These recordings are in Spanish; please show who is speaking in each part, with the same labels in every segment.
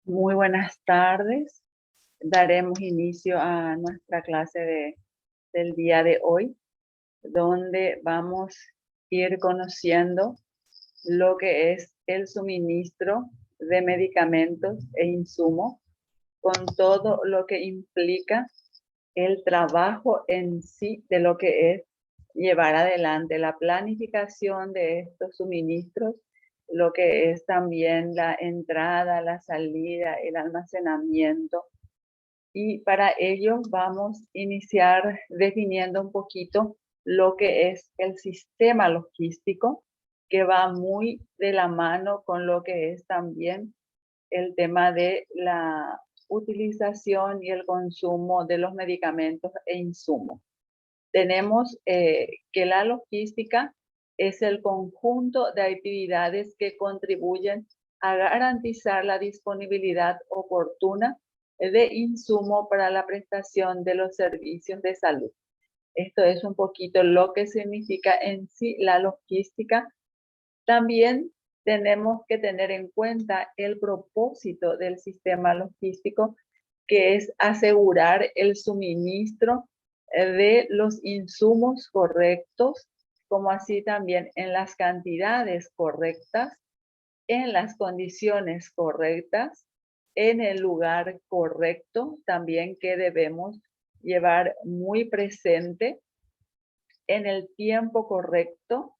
Speaker 1: Muy buenas tardes. Daremos inicio a nuestra clase del día de hoy, donde vamos a ir conociendo lo que es el suministro de medicamentos e insumos, con todo lo que implica el trabajo en sí de lo que es llevar adelante la planificación de estos suministros, lo que es también la entrada, la salida, el almacenamiento. Y para ello vamos a iniciar definiendo un poquito lo que es el sistema logístico, que va muy de la mano con lo que es también el tema de la utilización y el consumo de los medicamentos e insumos. Tenemos que la logística es el conjunto de actividades que contribuyen a garantizar la disponibilidad oportuna de insumo para la prestación de los servicios de salud. Esto es un poquito lo que significa en sí la logística. También tenemos que tener en cuenta el propósito del sistema logístico, que es asegurar el suministro de los insumos correctos, como así también en las cantidades correctas, en las condiciones correctas, en el lugar correcto, también que debemos llevar muy presente, en el tiempo correcto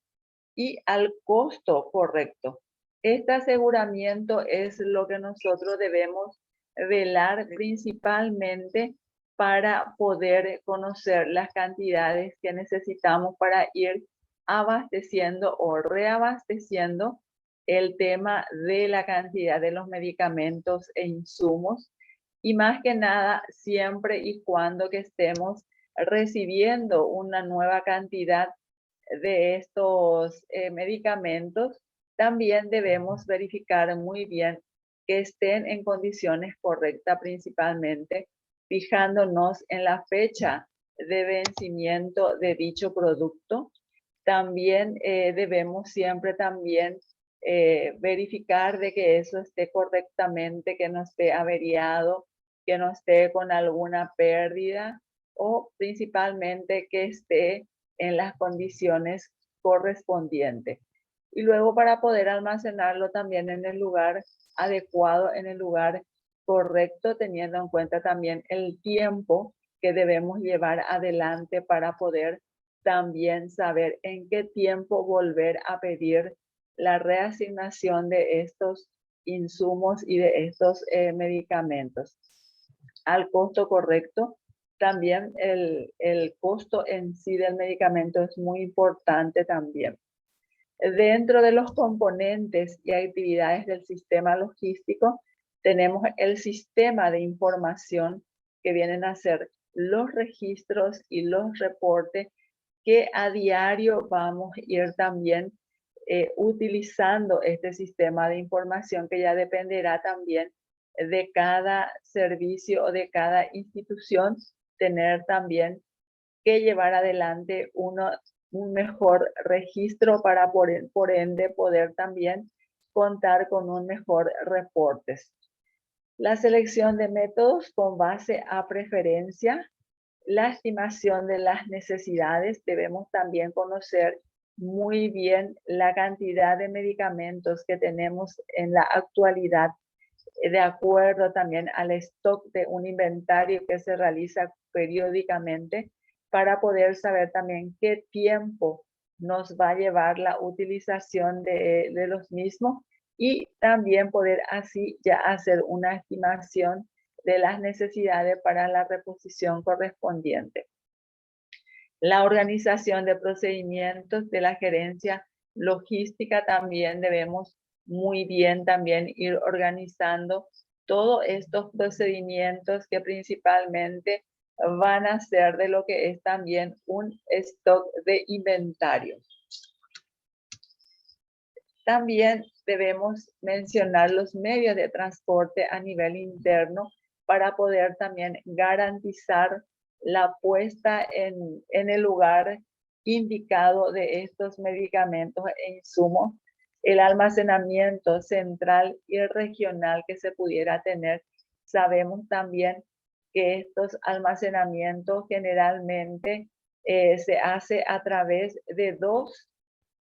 Speaker 1: y al costo correcto. Este aseguramiento es lo que nosotros debemos velar principalmente para poder conocer las cantidades que necesitamos para ir abasteciendo o reabasteciendo el tema de la cantidad de los medicamentos e insumos, y más que nada siempre y cuando que estemos recibiendo una nueva cantidad de estos medicamentos, también debemos verificar muy bien que estén en condiciones correctas, principalmente fijándonos en la fecha de vencimiento de dicho producto. También debemos siempre también verificar de que eso esté correctamente, que no esté averiado, que no esté con alguna pérdida, o principalmente que esté en las condiciones correspondientes. Y luego, para poder almacenarlo también en el lugar adecuado, en el lugar correcto, teniendo en cuenta también el tiempo que debemos llevar adelante para poder también saber en qué tiempo volver a pedir la reasignación de estos insumos y de estos medicamentos al costo correcto. También el costo en sí del medicamento es muy importante también. Dentro de los componentes y actividades del sistema logístico, tenemos el sistema de información, que vienen a ser los registros y los reportes que a diario vamos a ir también utilizando este sistema de información, que ya dependerá también de cada servicio o de cada institución, tener también que llevar adelante un mejor registro para por ende poder también contar con un mejor reportes. La selección de métodos con base a preferencia, la estimación de las necesidades. Debemos también conocer muy bien la cantidad de medicamentos que tenemos en la actualidad, de acuerdo también al stock de un inventario que se realiza periódicamente, para poder saber también qué tiempo nos va a llevar la utilización de los mismos, y también poder así ya hacer una estimación de las necesidades para la reposición correspondiente. La organización de procedimientos de la gerencia logística, también debemos muy bien también ir organizando todos estos procedimientos, que principalmente van a ser de lo que es también un stock de inventario. También debemos mencionar los medios de transporte a nivel interno, para poder también garantizar la puesta en el lugar indicado de estos medicamentos e insumos. el almacenamiento central y regional que se pudiera tener. Sabemos también que estos almacenamientos generalmente se hace a través de dos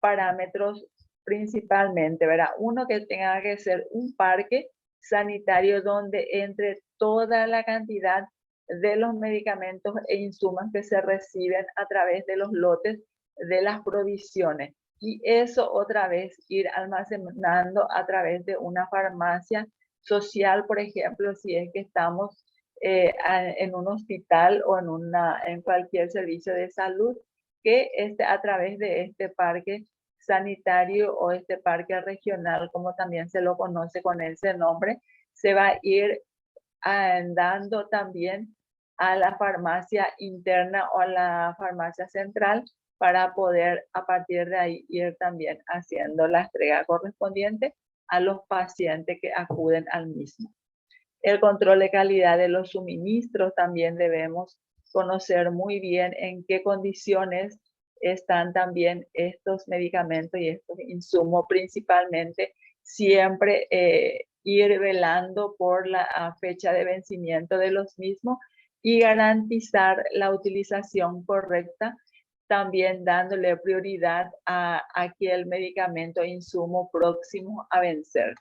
Speaker 1: parámetros principalmente, ¿verdad? Uno, que tenga que ser un parque sanitario donde entre toda la cantidad de los medicamentos e insumos que se reciben a través de los lotes de las provisiones. Y eso otra vez ir almacenando a través de una farmacia social, por ejemplo, si es que estamos en un hospital o en cualquier servicio de salud, que a través de este parque sanitario o este parque regional, como también se lo conoce con ese nombre, se va a ir dando también a la farmacia interna o a la farmacia central para poder a partir de ahí ir también haciendo la entrega correspondiente a los pacientes que acuden al mismo. El control de calidad de los suministros también debemos conocer muy bien en qué condiciones están también estos medicamentos y estos insumos, principalmente siempre ir velando por la fecha de vencimiento de los mismos y garantizar la utilización correcta, también dándole prioridad a aquel medicamento e insumo próximo a vencer.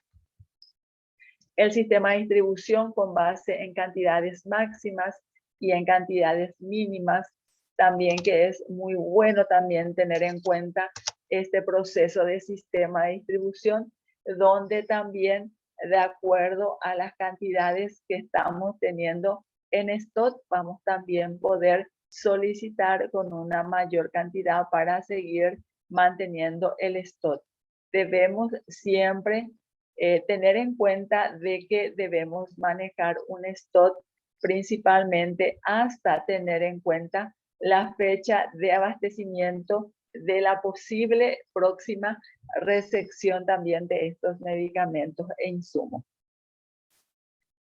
Speaker 1: El sistema de distribución con base en cantidades máximas y en cantidades mínimas, también que es muy bueno también tener en cuenta este proceso de sistema de distribución, donde también de acuerdo a las cantidades que estamos teniendo en stock, vamos también poder solicitar con una mayor cantidad para seguir manteniendo el stock. Debemos siempre tener en cuenta de que debemos manejar un stock principalmente hasta tener en cuenta la fecha de abastecimiento de la posible próxima recepción también de estos medicamentos e insumos.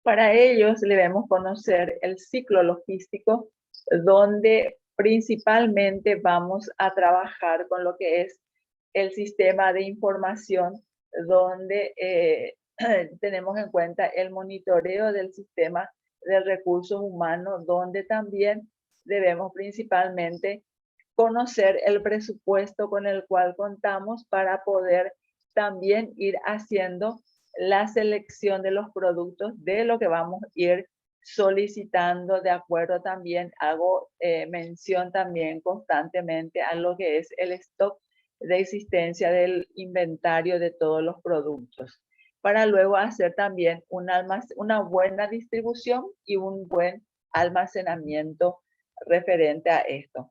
Speaker 1: Para ellos debemos conocer el ciclo logístico, donde principalmente vamos a trabajar con lo que es el sistema de información, donde tenemos en cuenta el monitoreo del sistema de recursos humanos, donde también debemos principalmente conocer el presupuesto con el cual contamos para poder también ir haciendo la selección de los productos de lo que vamos a ir solicitando. De acuerdo también, hago mención también constantemente a lo que es el stock de existencia del inventario de todos los productos, para luego hacer también una buena distribución y un buen almacenamiento referente a esto.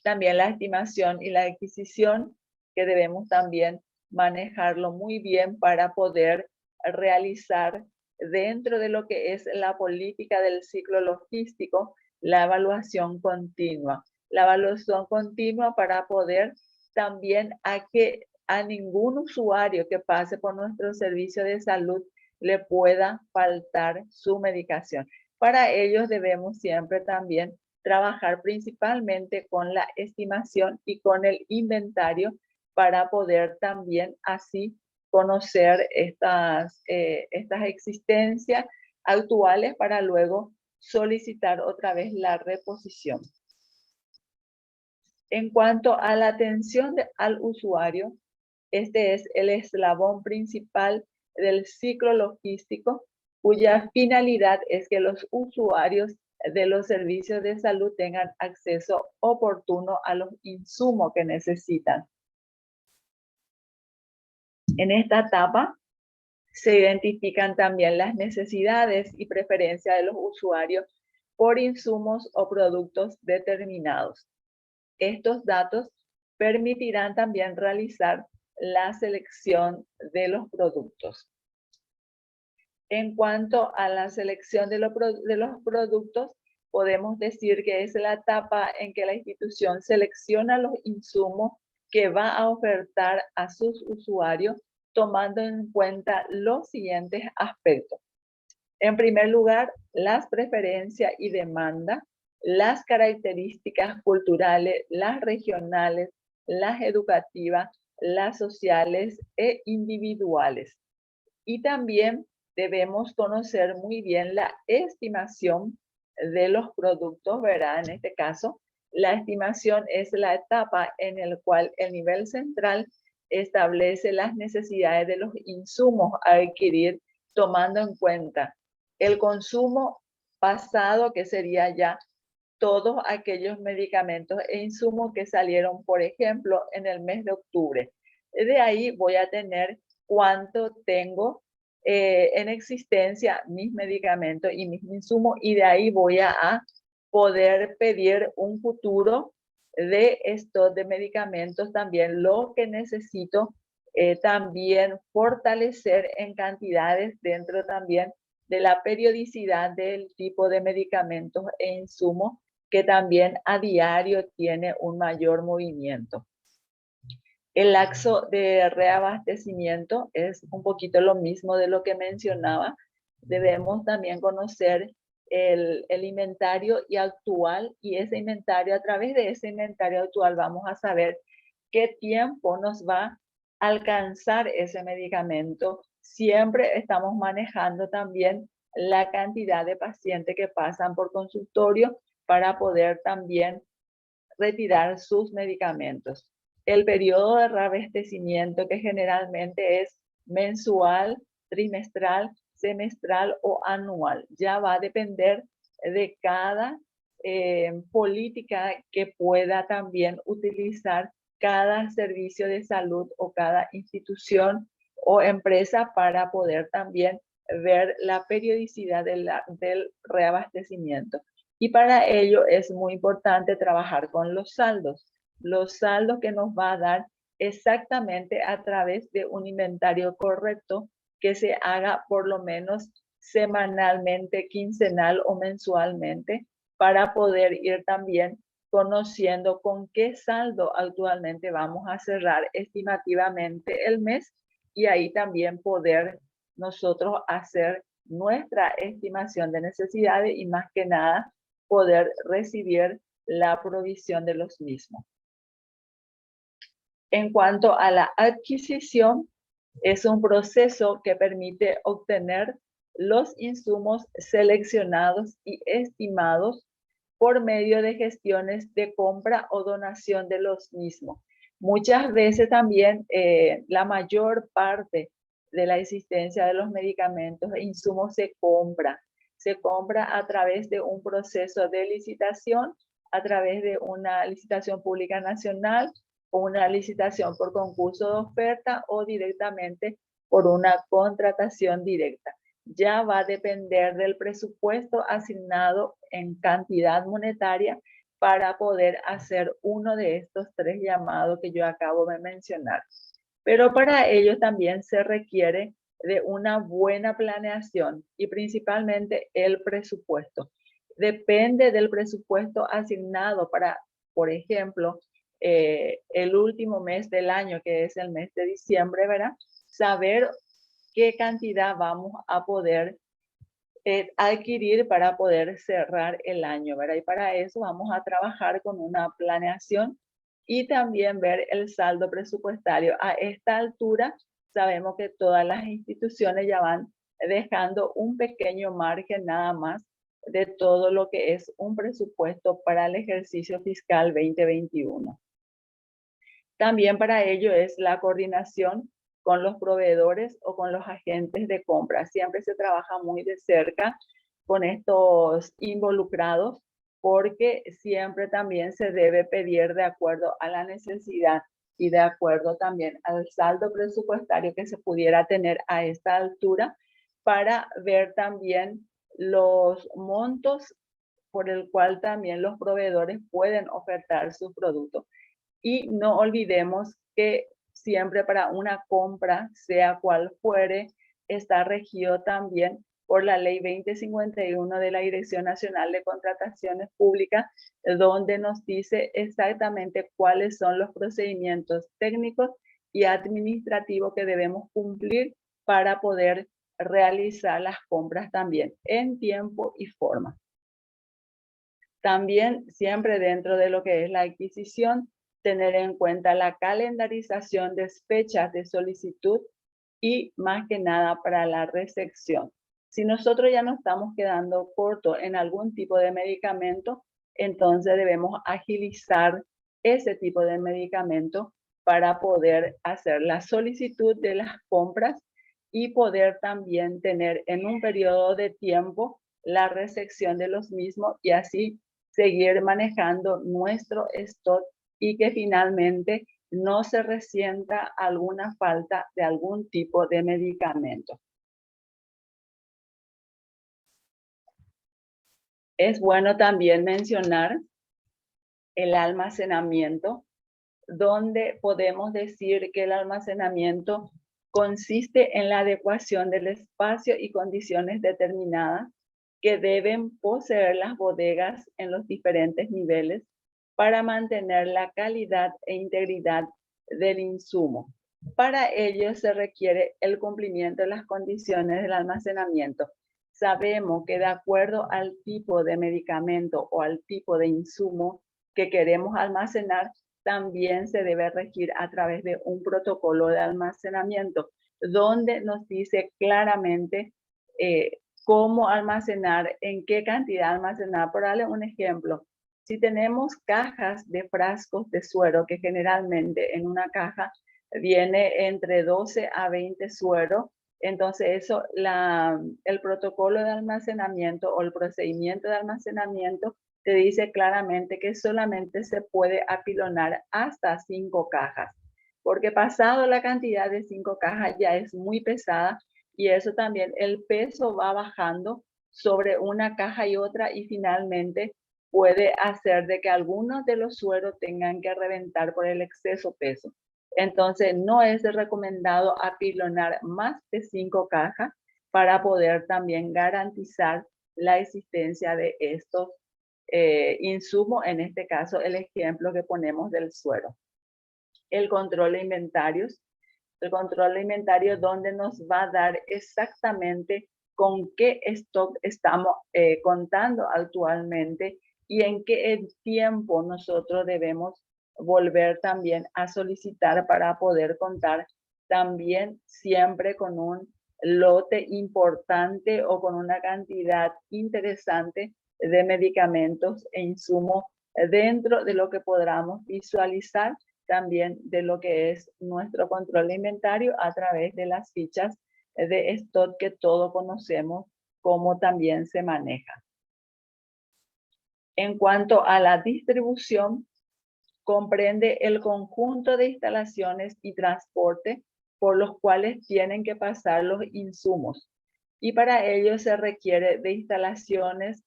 Speaker 1: También la estimación y la adquisición, que debemos también manejarlo muy bien para poder realizar dentro de lo que es la política del ciclo logístico, la evaluación continua. La evaluación continua para poder también a ningún usuario que pase por nuestro servicio de salud le pueda faltar su medicación. Para ellos debemos siempre también trabajar principalmente con la estimación y con el inventario para poder también así conocer estas existencias actuales para luego solicitar otra vez la reposición. En cuanto a la atención al usuario, este es el eslabón principal del ciclo logístico, cuya finalidad es que los usuarios de los servicios de salud tengan acceso oportuno a los insumos que necesitan. En esta etapa se identifican también las necesidades y preferencias de los usuarios por insumos o productos determinados. Estos datos permitirán también realizar la selección de los productos. En cuanto a la selección de los productos, podemos decir que es la etapa en que la institución selecciona los insumos que va a ofertar a sus usuarios, tomando en cuenta los siguientes aspectos. En primer lugar, las preferencias y demandas, las características culturales, las regionales, las educativas, las sociales e individuales. Y también debemos conocer muy bien la estimación de los productos, ¿verdad? En este caso, la estimación es la etapa en la cual el nivel central establece las necesidades de los insumos a adquirir, tomando en cuenta el consumo pasado, que sería ya todos aquellos medicamentos e insumos que salieron, por ejemplo, en el mes de octubre. De ahí voy a tener cuánto tengo en existencia mis medicamentos y mis insumos, y de ahí voy a poder pedir un futuro de stock de medicamentos, también lo que necesito también fortalecer en cantidades dentro también de la periodicidad del tipo de medicamentos e insumos que también a diario tiene un mayor movimiento. El lapso de reabastecimiento es un poquito lo mismo de lo que mencionaba. Debemos también conocer el inventario y actual, y ese inventario, a través de ese inventario actual vamos a saber qué tiempo nos va a alcanzar ese medicamento. Siempre estamos manejando también la cantidad de pacientes que pasan por consultorio para poder también retirar sus medicamentos. El periodo de reabastecimiento, que generalmente es mensual, trimestral, semestral o anual, ya va a depender de cada política que pueda también utilizar cada servicio de salud o cada institución o empresa para poder también ver la periodicidad del reabastecimiento. Y para ello es muy importante trabajar con los saldos que nos va a dar exactamente a través de un inventario correcto que se haga por lo menos semanalmente, quincenal o mensualmente, para poder ir también conociendo con qué saldo actualmente vamos a cerrar estimativamente el mes, y ahí también poder nosotros hacer nuestra estimación de necesidades y, más que nada, poder recibir la provisión de los mismos. En cuanto a la adquisición, es un proceso que permite obtener los insumos seleccionados y estimados por medio de gestiones de compra o donación de los mismos. Muchas veces también la mayor parte de la existencia de los medicamentos e insumos se compra a través de un proceso de licitación, a través de una licitación pública nacional, o una licitación por concurso de oferta, o directamente por una contratación directa. Ya va a depender del presupuesto asignado en cantidad monetaria para poder hacer uno de estos tres llamados que yo acabo de mencionar. Pero para ello también se requiere de una buena planeación y principalmente el presupuesto. Depende del presupuesto asignado para, por ejemplo, el último mes del año, que es el mes de diciembre, ¿verdad? Saber qué cantidad vamos a poder adquirir para poder cerrar el año, ¿verdad? Y para eso vamos a trabajar con una planeación y también ver el saldo presupuestario. A esta altura sabemos que todas las instituciones ya van dejando un pequeño margen nada más de todo lo que es un presupuesto para el ejercicio fiscal 2021. También para ello es la coordinación con los proveedores o con los agentes de compra. Siempre se trabaja muy de cerca con estos involucrados, porque siempre también se debe pedir de acuerdo a la necesidad y de acuerdo también al saldo presupuestario que se pudiera tener a esta altura, para ver también los montos por el cual también los proveedores pueden ofertar sus productos. Y no olvidemos que siempre para una compra, sea cual fuere, está regido también por la Ley 2051 de la Dirección Nacional de Contrataciones Públicas, donde nos dice exactamente cuáles son los procedimientos técnicos y administrativos que debemos cumplir para poder realizar las compras también en tiempo y forma. También siempre dentro de lo que es la adquisición, tener en cuenta la calendarización de fechas de solicitud y más que nada para la recepción. Si nosotros ya nos estamos quedando cortos en algún tipo de medicamento, entonces debemos agilizar ese tipo de medicamento para poder hacer la solicitud de las compras y poder también tener en un periodo de tiempo la recepción de los mismos y así seguir manejando nuestro stock y que finalmente no se resienta alguna falta de algún tipo de medicamento. Es bueno también mencionar el almacenamiento, donde podemos decir que el almacenamiento consiste en la adecuación del espacio y condiciones determinadas que deben poseer las bodegas en los diferentes niveles para mantener la calidad e integridad del insumo. Para ello se requiere el cumplimiento de las condiciones del almacenamiento. Sabemos que de acuerdo al tipo de medicamento o al tipo de insumo que queremos almacenar, también se debe regir a través de un protocolo de almacenamiento, donde nos dice claramente cómo almacenar, en qué cantidad almacenar. Por darle un ejemplo, si tenemos cajas de frascos de suero, que generalmente en una caja viene entre 12 a 20 sueros, entonces eso, el protocolo de almacenamiento o el procedimiento de almacenamiento te dice claramente que solamente se puede apilonar hasta 5 cajas, porque pasado la cantidad de 5 cajas ya es muy pesada y eso también, el peso va bajando sobre una caja y otra y finalmente puede hacer de que algunos de los sueros tengan que reventar por el exceso peso. Entonces, no es recomendado apilonar más de 5 cajas para poder también garantizar la existencia de estos insumos, en este caso el ejemplo que ponemos del suero. El control de inventarios. El control de inventario donde nos va a dar exactamente con qué stock estamos contando actualmente y en qué tiempo nosotros debemos volver también a solicitar para poder contar también siempre con un lote importante o con una cantidad interesante de medicamentos e insumos dentro de lo que podamos visualizar también de lo que es nuestro control de inventario a través de las fichas de stock que todos conocemos cómo también se maneja. En cuanto a la distribución, comprende el conjunto de instalaciones y transporte por los cuales tienen que pasar los insumos. Y para ello se requiere de instalaciones,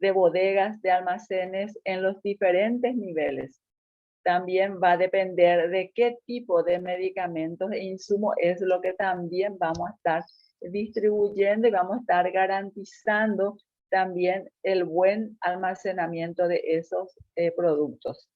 Speaker 1: de bodegas, de almacenes en los diferentes niveles. También va a depender de qué tipo de medicamentos e insumos es lo que también vamos a estar distribuyendo y vamos a estar garantizando también el buen almacenamiento de esos productos.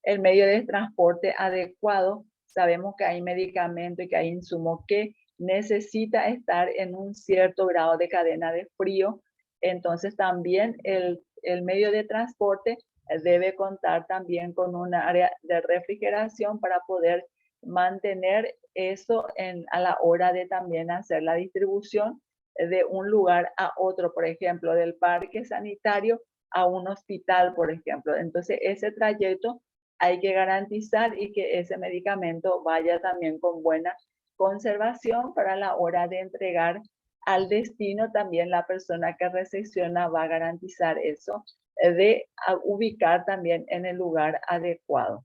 Speaker 1: El medio de transporte adecuado, sabemos que hay medicamentos y que hay insumos que necesita estar en un cierto grado de cadena de frío, entonces también el medio de transporte debe contar también con un área de refrigeración para poder mantener eso a la hora de también hacer la distribución de un lugar a otro, por ejemplo, del parque sanitario a un hospital, por ejemplo. Entonces, ese trayecto hay que garantizar y que ese medicamento vaya también con buena conservación para la hora de entregar al destino. También la persona que recepciona va a garantizar eso, de ubicar también en el lugar adecuado.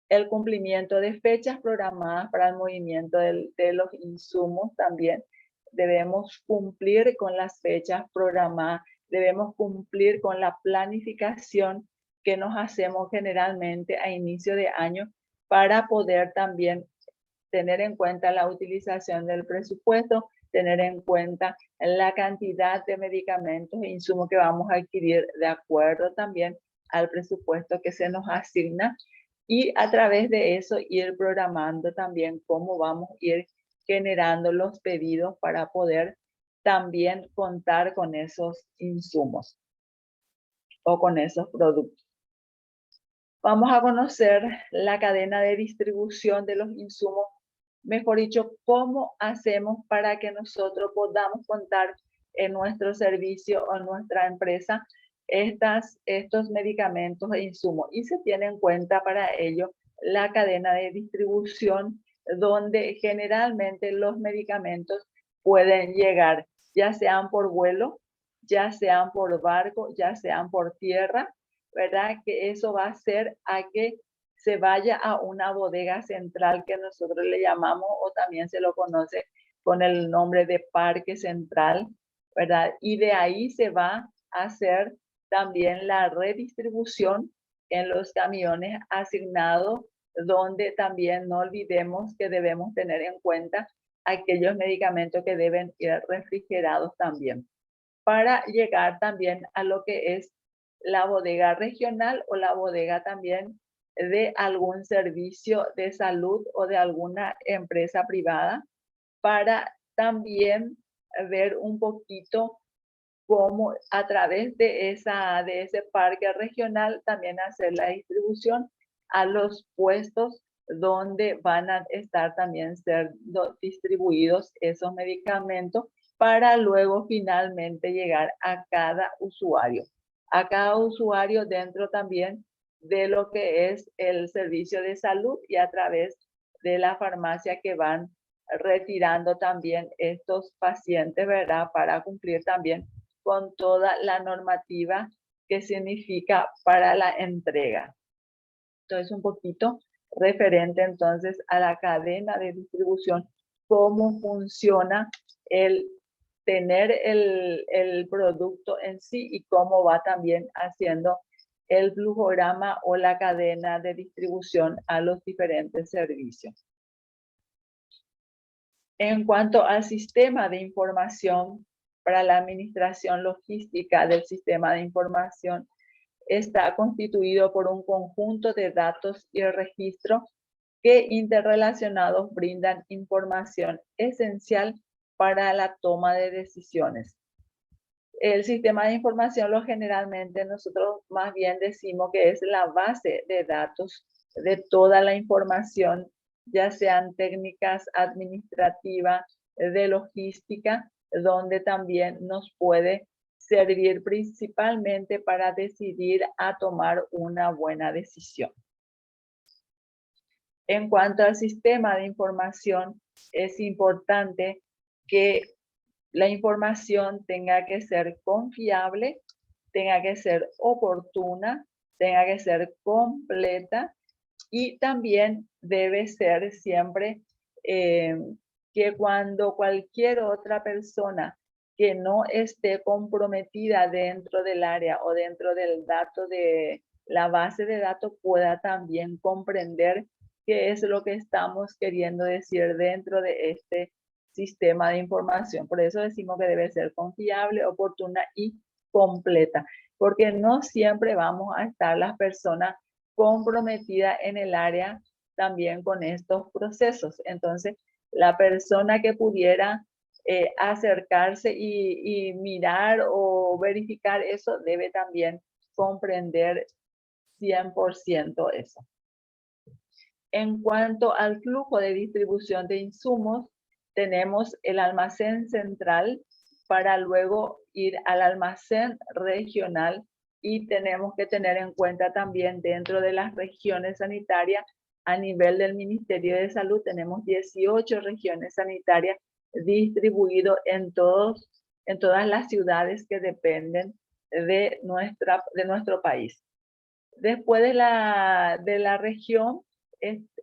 Speaker 1: El cumplimiento de fechas programadas para el movimiento de los insumos también. Debemos cumplir con las fechas programadas, debemos cumplir con la planificación que nos hacemos generalmente a inicio de año para poder también tener en cuenta la utilización del presupuesto, tener en cuenta la cantidad de medicamentos e insumos que vamos a adquirir de acuerdo también al presupuesto que se nos asigna y a través de eso ir programando también cómo vamos a ir generando los pedidos para poder también contar con esos insumos o con esos productos. Vamos a conocer la cadena de distribución de los insumos, mejor dicho, cómo hacemos para que nosotros podamos contar en nuestro servicio o en nuestra empresa estos medicamentos e insumos. Y se tiene en cuenta para ello la cadena de distribución, donde generalmente los medicamentos pueden llegar, ya sean por vuelo, ya sean por barco, ya sean por tierra, ¿verdad? Que eso va a hacer a que se vaya a una bodega central que nosotros le llamamos, o también se lo conoce con el nombre de parque central, ¿verdad? Y de ahí se va a hacer también la redistribución en los camiones asignados, donde también no olvidemos que debemos tener en cuenta aquellos medicamentos que deben ir refrigerados también, para llegar también a lo que es la bodega regional o la bodega también de algún servicio de salud o de alguna empresa privada, para también ver un poquito cómo a través de ese parque regional también hacer la distribución a los puestos donde van a estar también ser distribuidos esos medicamentos, para luego finalmente llegar a cada usuario. A cada usuario dentro también de lo que es el servicio de salud, y a través de la farmacia que van retirando también estos pacientes, ¿verdad? Para cumplir también con toda la normativa que significa para la entrega. Entonces, un poquito referente entonces a la cadena de distribución, cómo funciona el tener el producto en sí y cómo va también haciendo el flujograma o la cadena de distribución a los diferentes servicios. En cuanto al sistema de información para la administración logística del sistema de información, está constituido por un conjunto de datos y registros que interrelacionados brindan información esencial para la toma de decisiones. El sistema de información lo generalmente nosotros más bien decimos que es la base de datos de toda la información, ya sean técnicas administrativas, de logística, donde también nos puede servir principalmente para decidir a tomar una buena decisión. En cuanto al sistema de información, es importante que la información tenga que ser confiable, tenga que ser oportuna, tenga que ser completa, y también debe ser siempre que cuando cualquier otra persona que no esté comprometida dentro del área o dentro del dato de la base de datos pueda también comprender qué es lo que estamos queriendo decir dentro de este sistema de información. Por eso decimos que debe ser confiable, oportuna y completa, porque no siempre vamos a estar las personas comprometidas en el área también con estos procesos. Entonces, la persona que pudiera acercarse y mirar o verificar eso debe también comprender 100% eso. En cuanto al flujo de distribución de insumos, tenemos el almacén central para luego ir al almacén regional, y tenemos que tener en cuenta también dentro de las regiones sanitarias, a nivel del Ministerio de Salud, tenemos 18 regiones sanitarias distribuidas en todas las ciudades que dependen de nuestro país. Después de la región,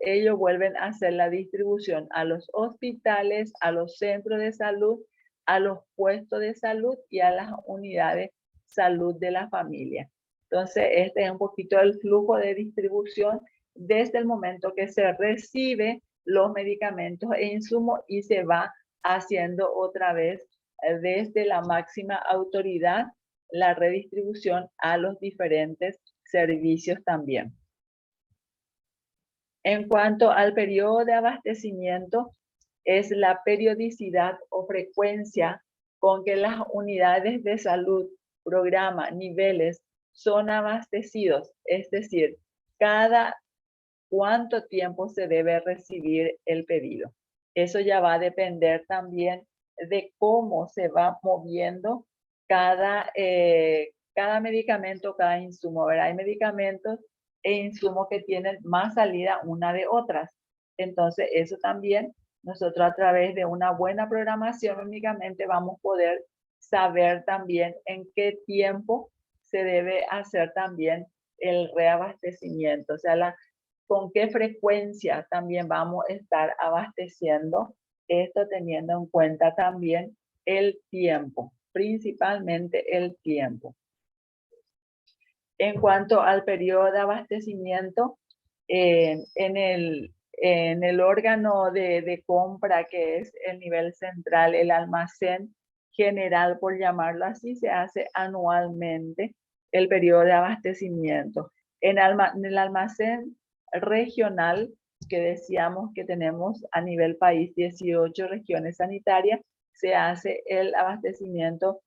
Speaker 1: ellos vuelven a hacer la distribución a los hospitales, a los centros de salud, a los puestos de salud y a las unidades de salud de la familia. Entonces, este es un poquito el flujo de distribución desde el momento que se recibe los medicamentos e insumos y se va haciendo otra vez desde la máxima autoridad la redistribución a los diferentes servicios también. En cuanto al periodo de abastecimiento, es la periodicidad o frecuencia con que las unidades de salud, programa, niveles son abastecidos, es decir, cada cuánto tiempo se debe recibir el pedido. Eso ya va a depender también de cómo se va moviendo cada medicamento, cada insumo, ¿verdad? Hay medicamentos e insumos que tienen más salida una de otras. Entonces, eso también nosotros a través de una buena programación únicamente vamos a poder saber también en qué tiempo se debe hacer también el reabastecimiento, o sea, con qué frecuencia también vamos a estar abasteciendo, esto teniendo en cuenta también el tiempo, principalmente el tiempo. En cuanto al periodo de abastecimiento, en el órgano de compra, que es el nivel central, el almacén general, por llamarlo así, se hace anualmente el periodo de abastecimiento. En el almacén regional, que decíamos que tenemos a nivel país 18 regiones sanitarias, se hace el abastecimiento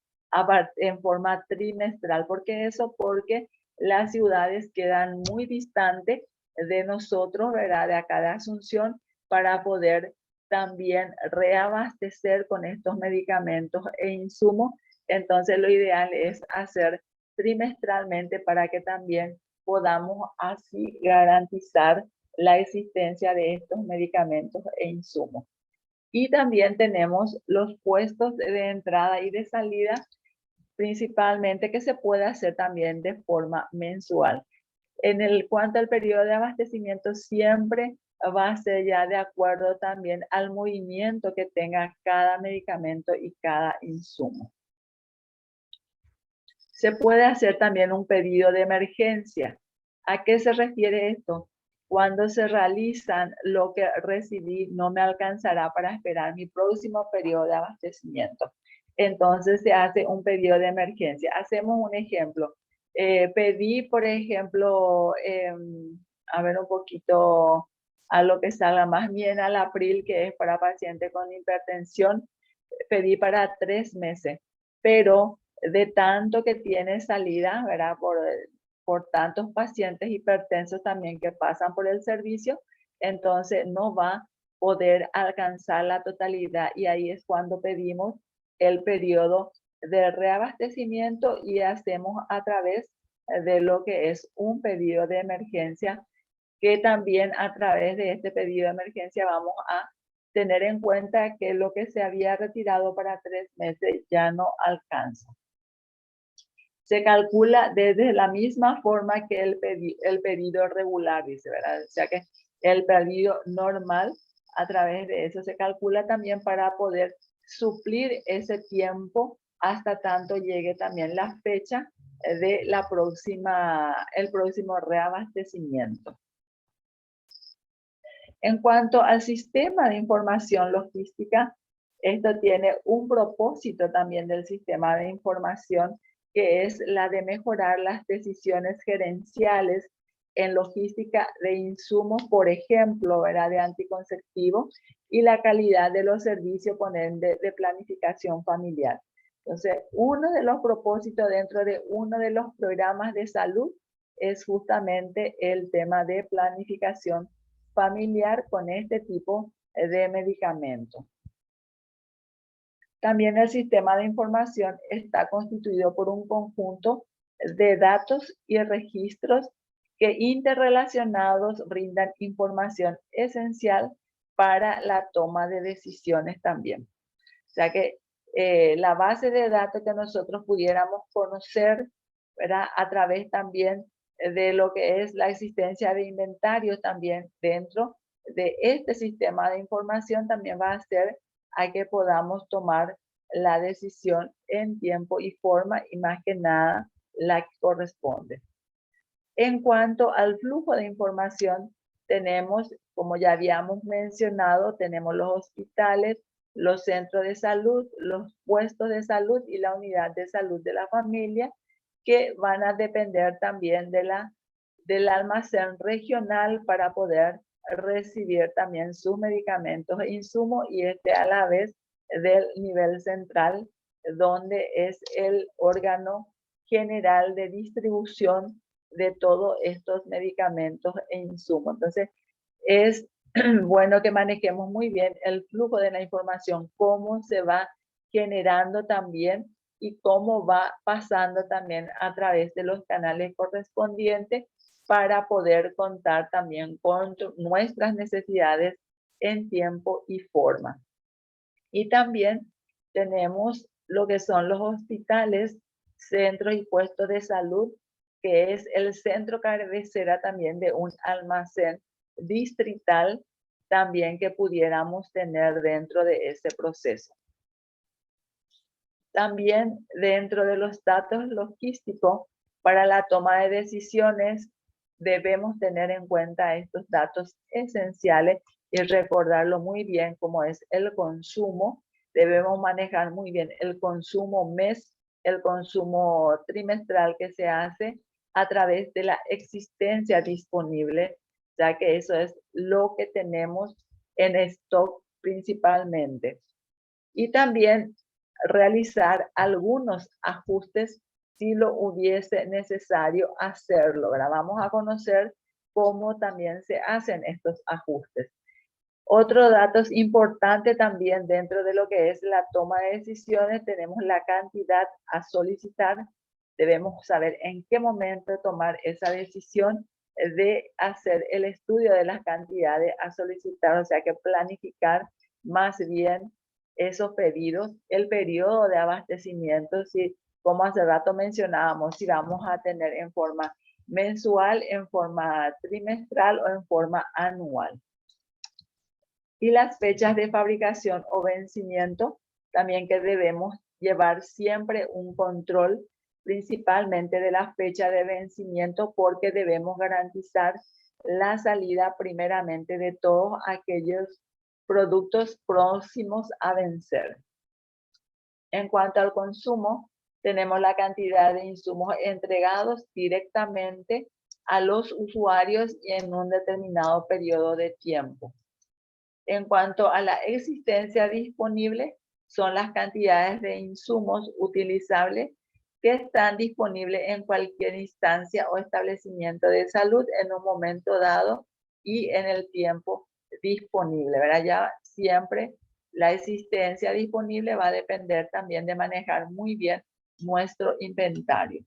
Speaker 1: en forma trimestral. ¿Por qué eso? Porque las ciudades quedan muy distantes de nosotros, ¿verdad? De acá de Asunción, para poder también reabastecer con estos medicamentos e insumos. Entonces, lo ideal es hacer trimestralmente para que también podamos así garantizar la existencia de estos medicamentos e insumos. Y también tenemos los puestos de entrada y de salida, principalmente, que se puede hacer también de forma mensual. Cuanto al periodo de abastecimiento, siempre va a ser ya de acuerdo también al movimiento que tenga cada medicamento y cada insumo. Se puede hacer también un pedido de emergencia. ¿A qué se refiere esto? Cuando se realizan lo que recibí no me alcanzará para esperar mi próximo periodo de abastecimiento. Entonces se hace un pedido de emergencia. Hacemos un ejemplo. Pedí, por ejemplo, a ver un poquito a lo que salga más bien al abril, que es para pacientes con hipertensión, pedí para 3 meses, pero de tanto que tiene salida, ¿verdad? Por tantos pacientes hipertensos también que pasan por el servicio, entonces no va a poder alcanzar la totalidad, y ahí es cuando pedimos el periodo de reabastecimiento y hacemos a través de lo que es un pedido de emergencia, que también a través de este pedido de emergencia vamos a tener en cuenta que lo que se había retirado para 3 meses ya no alcanza. Se calcula desde la misma forma que el pedido regular, dice, ¿verdad? O sea que el pedido normal, a través de eso se calcula también para poder suplir ese tiempo hasta tanto llegue también la fecha de el próximo reabastecimiento. En cuanto al sistema de información logística, esto tiene un propósito también del sistema de información, que es la de mejorar las decisiones gerenciales en logística de insumos, por ejemplo, ¿verdad? De anticonceptivos, y la calidad de los servicios de planificación familiar. Entonces, uno de los propósitos dentro de uno de los programas de salud es justamente el tema de planificación familiar con este tipo de medicamentos. También el sistema de información está constituido por un conjunto de datos y registros que interrelacionados brindan información esencial para la toma de decisiones también. O sea que la base de datos que nosotros pudiéramos conocer, ¿verdad? A través también de lo que es la existencia de inventarios también dentro de este sistema de información, también va a ser a que podamos tomar la decisión en tiempo y forma, y más que nada la que corresponde. En cuanto al flujo de información, tenemos, como ya habíamos mencionado, tenemos los hospitales, los centros de salud, los puestos de salud y la unidad de salud de la familia, que van a depender también del almacén regional para poder recibir también sus medicamentos e insumos, y a la vez del nivel central, donde es el órgano general de distribución de todos estos medicamentos e insumos. Entonces, es bueno que manejemos muy bien el flujo de la información, cómo se va generando también y cómo va pasando también a través de los canales correspondientes para poder contar también con nuestras necesidades en tiempo y forma. Y también tenemos lo que son los hospitales, centros y puestos de salud, que es el centro cabecera también de un almacén distrital también que pudiéramos tener dentro de ese proceso. También dentro de los datos logísticos para la toma de decisiones debemos tener en cuenta estos datos esenciales y recordarlo muy bien como es el consumo. Debemos manejar muy bien el consumo mes, el consumo trimestral que se hace a través de la existencia disponible, ya que eso es lo que tenemos en stock principalmente. Y también realizar algunos ajustes si lo hubiese necesario hacerlo, ¿verdad? Vamos a conocer cómo también se hacen estos ajustes. Otro dato importante también dentro de lo que es la toma de decisiones, tenemos la cantidad a solicitar. Debemos saber en qué momento tomar esa decisión de hacer el estudio de las cantidades a solicitar, o sea que planificar más bien esos pedidos, el periodo de abastecimiento, si como hace rato mencionábamos, si vamos a tener en forma mensual, en forma trimestral o en forma anual. Y las fechas de fabricación o vencimiento, también que debemos llevar siempre un control principalmente de la fecha de vencimiento porque debemos garantizar la salida primeramente de todos aquellos productos próximos a vencer. En cuanto al consumo, tenemos la cantidad de insumos entregados directamente a los usuarios en un determinado periodo de tiempo. En cuanto a la existencia disponible, son las cantidades de insumos utilizables que están disponibles en cualquier instancia o establecimiento de salud en un momento dado y en el tiempo disponible, ¿verdad? Ya siempre la existencia disponible va a depender también de manejar muy bien nuestro inventario.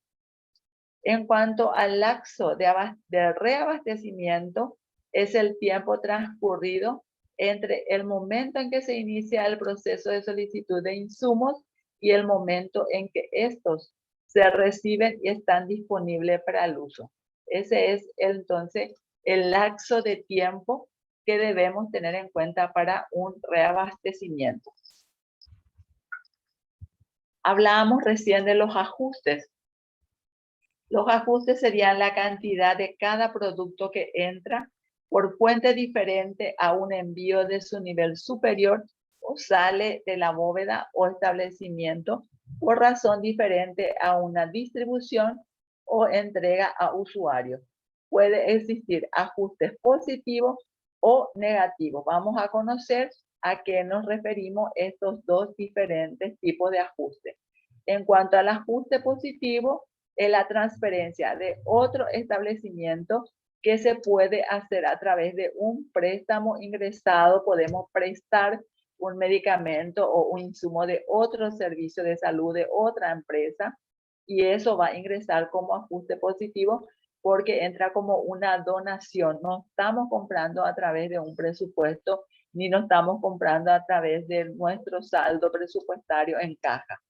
Speaker 1: En cuanto al lapso de reabastecimiento, es el tiempo transcurrido entre el momento en que se inicia el proceso de solicitud de insumos y el momento en que estos se reciben y están disponibles para el uso. Ese es entonces el lapso de tiempo que debemos tener en cuenta para un reabastecimiento. Hablábamos recién de los ajustes. Los ajustes serían la cantidad de cada producto que entra por fuente diferente a un envío de su nivel superior o sale de la bóveda o establecimiento por razón diferente a una distribución o entrega a usuario. Puede existir ajustes positivos o negativos. Vamos a conocer a qué nos referimos estos dos diferentes tipos de ajustes. En cuanto al ajuste positivo, es la transferencia de otro establecimiento que se puede hacer a través de un préstamo ingresado. Podemos prestar un medicamento o un insumo de otro servicio de salud de otra empresa y eso va a ingresar como ajuste positivo porque entra como una donación. No estamos comprando a través de un presupuesto ni no estamos comprando a través de nuestro saldo presupuestario en caja.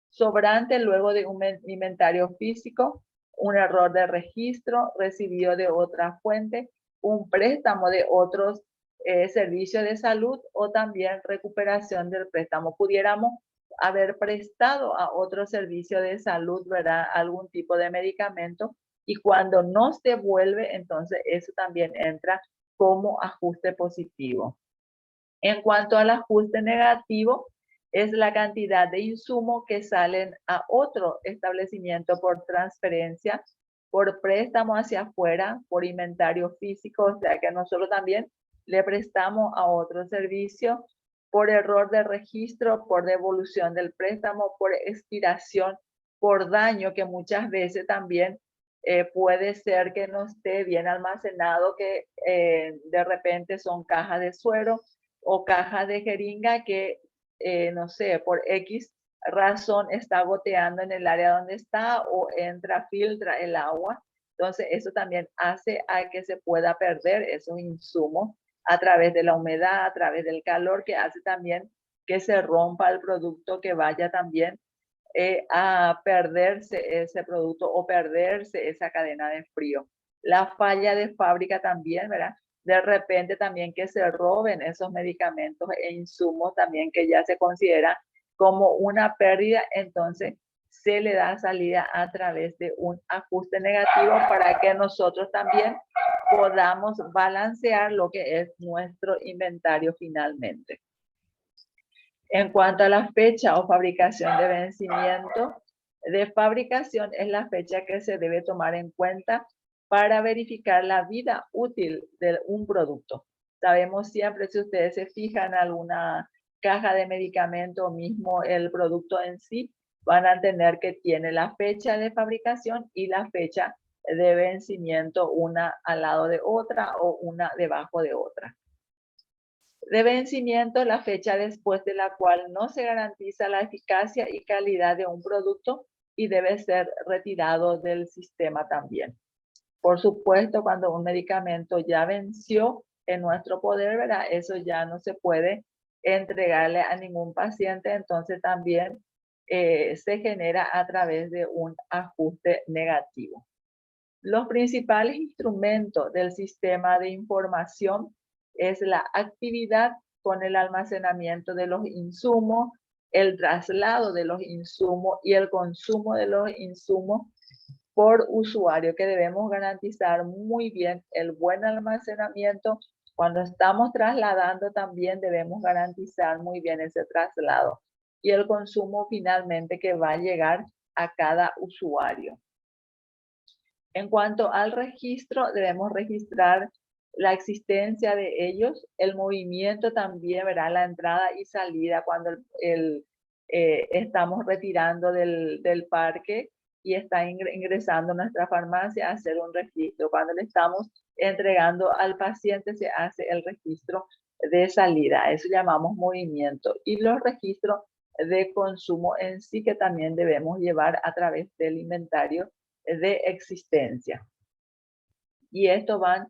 Speaker 1: Sobrante luego de un inventario físico, un error de registro recibido de otra fuente, un préstamo de otros servicios de salud o también recuperación del préstamo. Pudiéramos haber prestado a otro servicio de salud, ¿verdad? Algún tipo de medicamento y cuando no se devuelve, entonces eso también entra como ajuste positivo. En cuanto al ajuste negativo, es la cantidad de insumos que salen a otro establecimiento por transferencia, por préstamo hacia afuera, por inventario físico, o sea que nosotros también le prestamos a otro servicio, por error de registro, por devolución del préstamo, por expiración, por daño que muchas veces también puede ser que no esté bien almacenado, que de repente son cajas de suero o cajas de jeringa que, no sé, por X razón está goteando en el área donde está o entra, filtra el agua. Entonces, eso también hace a que se pueda perder esos insumos a través de la humedad, a través del calor, que hace también que se rompa el producto, que vaya también a perderse ese producto o perderse esa cadena de frío. La falla de fábrica también, ¿verdad? De repente también que se roben esos medicamentos e insumos también que ya se considera como una pérdida, entonces se le da salida a través de un ajuste negativo para que nosotros también podamos balancear lo que es nuestro inventario finalmente. En cuanto a la fecha o fabricación de vencimiento, de fabricación es la fecha que se debe tomar en cuenta para verificar la vida útil de un producto. Sabemos siempre, si ustedes se fijan en alguna caja de medicamento o mismo el producto en sí, van a tener que tiene la fecha de fabricación y la fecha de vencimiento, una al lado de otra o una debajo de otra. De vencimiento, la fecha después de la cual no se garantiza la eficacia y calidad de un producto y debe ser retirado del sistema también. Por supuesto, cuando un medicamento ya venció en nuestro poder, ¿verdad? Eso ya no se puede entregarle a ningún paciente, entonces también se genera a través de un ajuste negativo. Los principales instrumentos del sistema de información es la actividad con el almacenamiento de los insumos, el traslado de los insumos y el consumo de los insumos por usuario, que debemos garantizar muy bien el buen almacenamiento. Cuando estamos trasladando también debemos garantizar muy bien ese traslado y el consumo finalmente que va a llegar a cada usuario. En cuanto al registro, debemos registrar la existencia de ellos, el movimiento también, ¿verdad? La entrada y salida cuando estamos retirando del parque y está ingresando a nuestra farmacia a hacer un registro. Cuando le estamos entregando al paciente se hace el registro de salida, eso llamamos movimiento. Y los registros de consumo en sí que también debemos llevar a través del inventario de existencia. Y esto van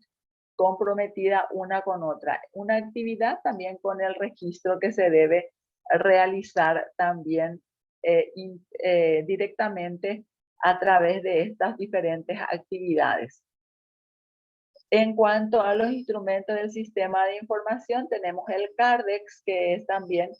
Speaker 1: comprometida una con otra. Una actividad también con el registro que se debe realizar también directamente a través de estas diferentes actividades. En cuanto a los instrumentos del sistema de información, tenemos el CARDEX, que es también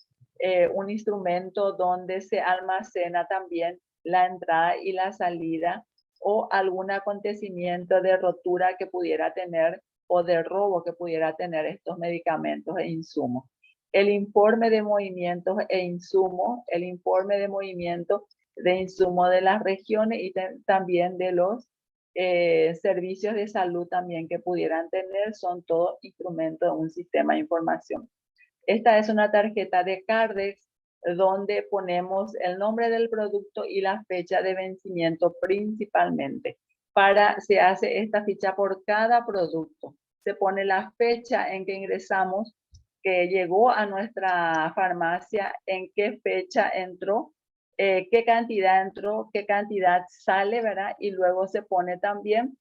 Speaker 1: un instrumento donde se almacena también la entrada y la salida o algún acontecimiento de rotura que pudiera tener o de robo que pudiera tener estos medicamentos e insumos. El informe de movimientos e insumos, el informe de movimiento de insumos de las regiones y también de los servicios de salud también que pudieran tener, son todos instrumentos de un sistema de información. Esta es una tarjeta de CARDEX donde ponemos el nombre del producto y la fecha de vencimiento principalmente. Se hace esta ficha por cada producto. Se pone la fecha en que ingresamos, que llegó a nuestra farmacia, en qué fecha entró, qué cantidad entró, qué cantidad sale, ¿verdad? Y luego se pone también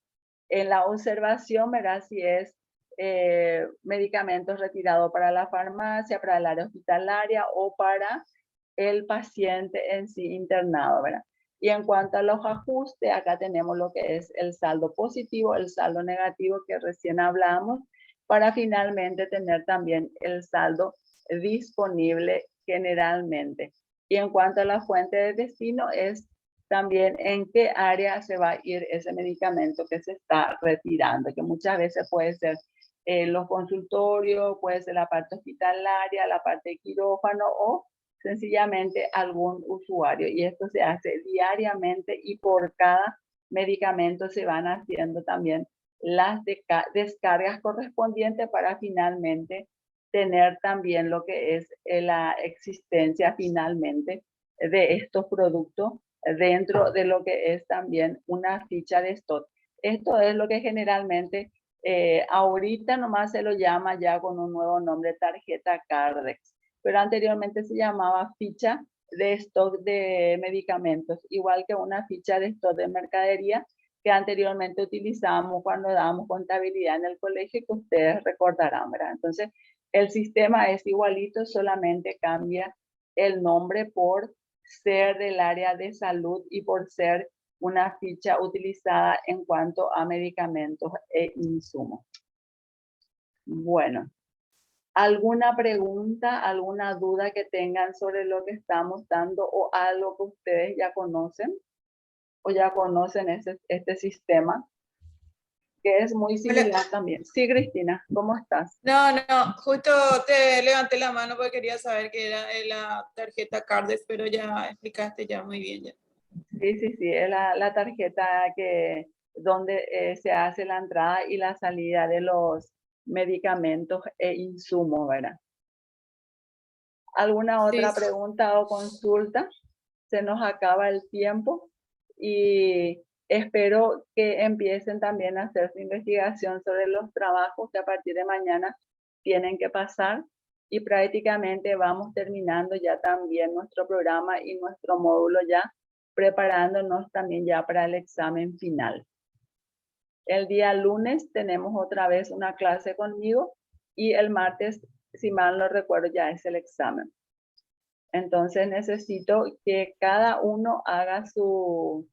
Speaker 1: en la observación, ¿verdad? Si es medicamentos retirados para la farmacia, para el área hospitalaria o para el paciente en sí internado, ¿verdad? Y en cuanto a los ajustes, acá tenemos lo que es el saldo positivo, el saldo negativo que recién hablamos, para finalmente tener también el saldo disponible generalmente. Y en cuanto a la fuente de destino, es también en qué área se va a ir ese medicamento que se está retirando, que muchas veces puede ser los consultorios, puede ser la parte hospitalaria, la parte de quirófano o sencillamente algún usuario. Y esto se hace diariamente y por cada medicamento se van haciendo también las descargas correspondientes para finalmente tener también lo que es la existencia finalmente de estos productos dentro de lo que es también una ficha de stock. Esto es lo que generalmente ahorita nomás se lo llama ya con un nuevo nombre, tarjeta Cardex, pero anteriormente se llamaba ficha de stock de medicamentos, igual que una ficha de stock de mercadería que anteriormente utilizábamos cuando dábamos contabilidad en el colegio, que ustedes recordarán, ¿verdad? Entonces, el sistema es igualito, solamente cambia el nombre por ser del área de salud y por ser una ficha utilizada en cuanto a medicamentos e insumos. Bueno, ¿alguna pregunta, alguna duda que tengan sobre lo que estamos dando o algo que ustedes ya conocen o ya conocen este sistema, que es muy similar
Speaker 2: Hola.
Speaker 1: también? Sí, Cristina, ¿cómo estás?
Speaker 2: No, justo te levanté la mano porque quería saber qué era la tarjeta Cardes, pero ya explicaste ya muy bien ya.
Speaker 1: Sí, sí, sí, es la tarjeta donde se hace la entrada y la salida de los medicamentos e insumos, ¿verdad? ¿Alguna
Speaker 2: Sí,
Speaker 1: otra pregunta o consulta? Se nos acaba el tiempo y espero que empiecen también a hacer su investigación sobre los trabajos que a partir de mañana tienen que pasar, y prácticamente vamos terminando ya también nuestro programa y nuestro módulo, ya preparándonos también ya para el examen final. El día lunes tenemos otra vez una clase conmigo y el martes, si mal no recuerdo, ya es el examen. Entonces necesito que cada uno haga su